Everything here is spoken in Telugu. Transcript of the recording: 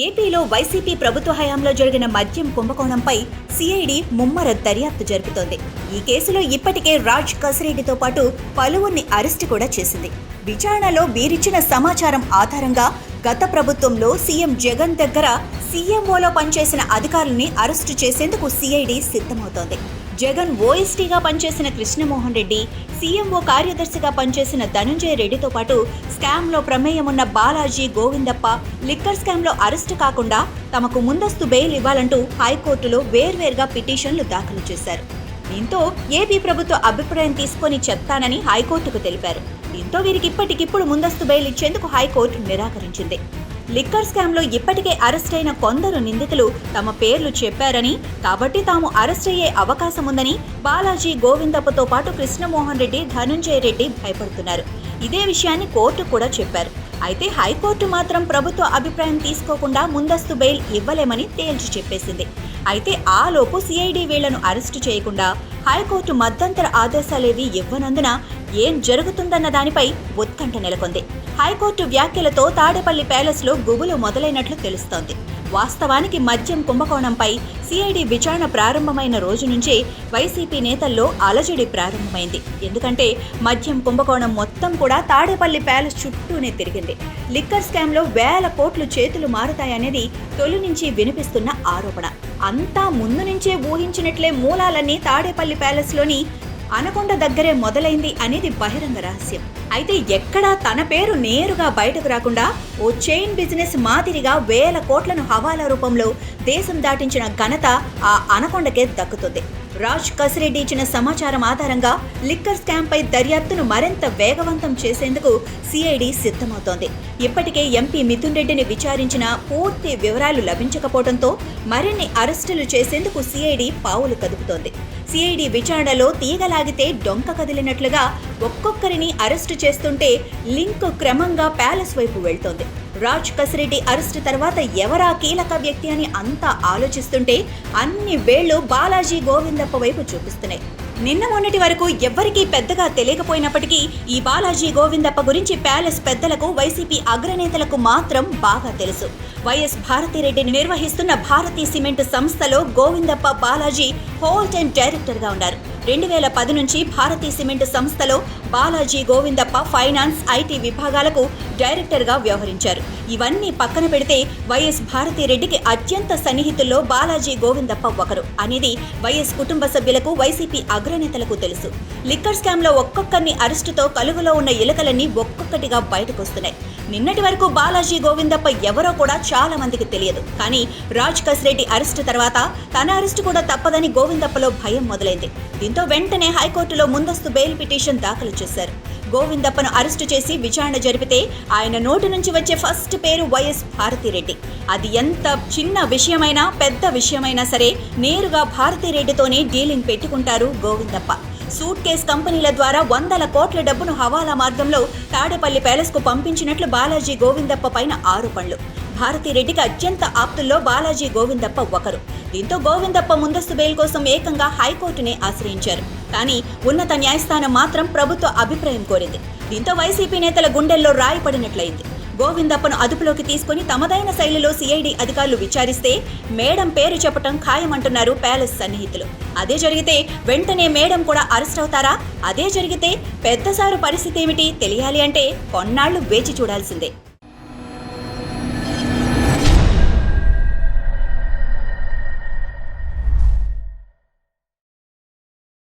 ఏపీలో వైసీపీ ప్రభుత్వ హయాంలో జరిగిన మద్యం కుంభకోణంపై సిఐడి ముమ్మర దర్యాప్తు జరుపుతోంది. ఈ కేసులో ఇప్పటికే రాజ్ కసిరెడ్డితో పాటు పలువురిని అరెస్టు కూడా చేసింది. విచారణలో వీరిచ్చిన సమాచారం ఆధారంగా గత ప్రభుత్వంలో సీఎం జగన్ దగ్గర సీఎంఓలో పనిచేసిన అధికారుల్ని అరెస్టు చేసేందుకు సిఐడి సిద్ధమవుతోంది. జగన్ ఓఎస్టీగా పనిచేసిన కృష్ణమోహన్ రెడ్డి, సీఎంఓ కార్యదర్శిగా పనిచేసిన ధనుంజయ రెడ్డితో పాటు స్కామ్లో ప్రమేయమున్న బాలాజీ గోవిందప్ప లిక్కర్ స్కామ్లో అరెస్టు కాకుండా తమకు ముందస్తు బెయిల్ ఇవ్వాలంటూ హైకోర్టులో వేర్వేరుగా పిటిషన్లు దాఖలు చేశారు. దీంతో ఏపీ ప్రభుత్వ అభిప్రాయం తీసుకొని చెప్తానని హైకోర్టుకు తెలిపారు. దీంతో వీరికి ఇప్పటికిప్పుడు ముందస్తు బెయిల్ ఇచ్చేందుకు హైకోర్టు నిరాకరించింది. లిక్కర్ స్కామ్లో ఇప్పటికే అరెస్ట్ అయిన కొందరు నిందితులు తమ పేర్లు చెప్పారని, కాబట్టి తాము అరెస్ట్ అయ్యే అవకాశం ఉందని బాలాజీ గోవిందప్పతో పాటు కృష్ణమోహన్ రెడ్డి, ధనుంజయ రెడ్డి భయపడుతున్నారు. ఇదే విషయాన్ని కోర్టు కూడా చెప్పారు. అయితే హైకోర్టు మాత్రం ప్రభుత్వ అభిప్రాయం తీసుకోకుండా ముందస్తు బెయిల్ ఇవ్వలేమని తేల్చి చెప్పేసింది. అయితే ఆలోపు సిఐడి వీళ్లను అరెస్టు చేయకుండా హైకోర్టు మధ్యంతర ఆదేశాలేవీ ఇవ్వనందున ఏం జరుగుతుందన్న దానిపై ఉత్కంఠ నెలకొంది. హైకోర్టు వ్యాఖ్యలతో తాడేపల్లి ప్యాలెస్లో గుబులు మొదలైనట్లు తెలుస్తోంది. వాస్తవానికి మద్యం కుంభకోణంపై సిఐడి విచారణ ప్రారంభమైన రోజు నుంచే వైసీపీ నేతల్లో అలజడి ప్రారంభమైంది. ఎందుకంటే మద్యం కుంభకోణం మొత్తం కూడా తాడేపల్లి ప్యాలెస్ చుట్టూనే తిరిగింది. లిక్కర్ స్కామ్లో వేల కోట్లు చేతులు మారుతాయనేది తొలి నుంచి వినిపిస్తున్న ఆరోపణ. అంతా ముందు నుంచే ఊహించినట్లే మూలాలన్నీ తాడేపల్లి ప్యాలెస్లోని అనకొండ దగ్గరే మొదలైంది అనేది బహిరంగ రహస్యం. అయితే ఎక్కడా తన పేరు నేరుగా బయటకు రాకుండా ఓ చైన్ బిజినెస్ మాదిరిగా వేల కోట్లను హవాలా రూపంలో దేశం దాటించిన ఘనత ఆ అనకొండకే దక్కుతుంది. రాజ్ కసిరెడ్డి ఇచ్చిన సమాచారం ఆధారంగా లిక్కర్ స్కామ్పై దర్యాప్తును మరింత వేగవంతం చేసేందుకు సిఐడి సిద్ధమవుతోంది. ఇప్పటికే ఎంపీ మిథున్ రెడ్డిని విచారించిన పూర్తి వివరాలు లభించకపోవడంతో మరిన్ని అరెస్టులు చేసేందుకు సిఐడి పావులు కదుపుతోంది. సిఐడి విచారణలో తీగలాగితే డొంక కదిలినట్లుగా ఒక్కొక్కరిని అరెస్టు చేస్తుంటే లింక్ క్రమంగా ప్యాలెస్ వైపు వెళ్తోంది. రాజ్ కసిరెడ్డి అరెస్టు తర్వాత ఎవరా కీలక వ్యక్తి అని అంతా ఆలోచిస్తుంటే అన్ని వేళ్లు బాలాజీ గోవిందప్ప వైపు చూపిస్తున్నాయి. నిన్న మొన్నటి వరకు ఎవ్వరికీ పెద్దగా తెలియకపోయినప్పటికీ ఈ బాలాజీ గోవిందప్ప గురించి ప్యాలెస్ పెద్దలకు, వైసీపీ అగ్రనేతలకు మాత్రం బాగా తెలుసు. వైఎస్ భారతిరెడ్డిని నిర్వహిస్తున్న భారతీ సిమెంట్ సంస్థలో గోవిందప్ప బాలాజీ హోల్ టైం డైరెక్టర్గా ఉన్నారు. 2010 నుంచి భారతీ సిమెంట్ సంస్థలో బాలాజీ గోవిందప్ప ఫైనాన్స్, ఐటీ విభాగాలకు డైరెక్టర్గా వ్యవహరించారు. ఇవన్నీ పక్కన పెడితే వైఎస్ భారతిరెడ్డికి అత్యంత సన్నిహితుల్లో బాలాజీ గోవిందప్ప ఒకరు అనేది వైఎస్ కుటుంబ సభ్యులకు, వైసీపీ అగ్రనేతలకు తెలుసు. లిక్కర్ స్కామ్లో ఒక్కొక్కరిని అరెస్టుతో కలుగులో ఉన్న ఎలుకలన్నీ ఒక్కొక్కటిగా బయటకొస్తున్నాయి. నిన్నటి వరకు బాలాజీ గోవిందప్ప ఎవరో కూడా చాలా మందికి తెలియదు. కానీ రాజ్ కసిరెడ్డి అరెస్టు తర్వాత తన అరెస్టు కూడా తప్పదని గోవిందప్పలో భయం మొదలైంది. దీంతో వెంటనే హైకోర్టులో ముందస్తు బెయిల్ పిటిషన్ దాఖలు చేశారు. గోవిందప్పను అరెస్టు చేసి విచారణ జరిపితే ఆయన నోటి నుంచి వచ్చే ఫస్ట్ పేరు వైఎస్ భారతిరెడ్డి. అది ఎంత చిన్న విషయమైనా పెద్ద విషయమైనా సరే నేరుగా భారతిరెడ్డితోనే డీలింగ్ పెట్టుకుంటారు గోవిందప్ప. సూట్ కేస్ కంపెనీల ద్వారా వందల కోట్ల డబ్బును హవాలా మార్గంలో తాడేపల్లి ప్యాలెస్కు పంపించినట్లు బాలాజీ గోవిందప్ప పైన ఆరోపణలు. భారతిరెడ్డికి అత్యంత ఆప్తుల్లో బాలాజీ గోవిందప్ప ఒకరు. దీంతో గోవిందప్ప ముందస్తు బెయిల్ కోసం ఏకంగా హైకోర్టునే ఆశ్రయించారు. కానీ ఉన్నత న్యాయస్థానం మాత్రం ప్రభుత్వ అభిప్రాయం కోరింది. దీంతో వైసీపీ నేతల గుండెల్లో రాయి పడినట్లయింది. గోవిందప్పను అదుపులోకి తీసుకుని తమదైన శైలిలో సిఐడి అధికారులు విచారిస్తే మేడం పేరు చెప్పటం ఖాయమంటున్నారు ప్యాలెస్ సన్నిహితులు. అదే జరిగితే వెంటనే మేడం కూడా అరెస్ట్ అవుతారా? అదే జరిగితే పెద్దసారు పరిస్థితి ఏమిటి తెలియాలి అంటే కొన్నాళ్లు వేచి చూడాల్సిందే.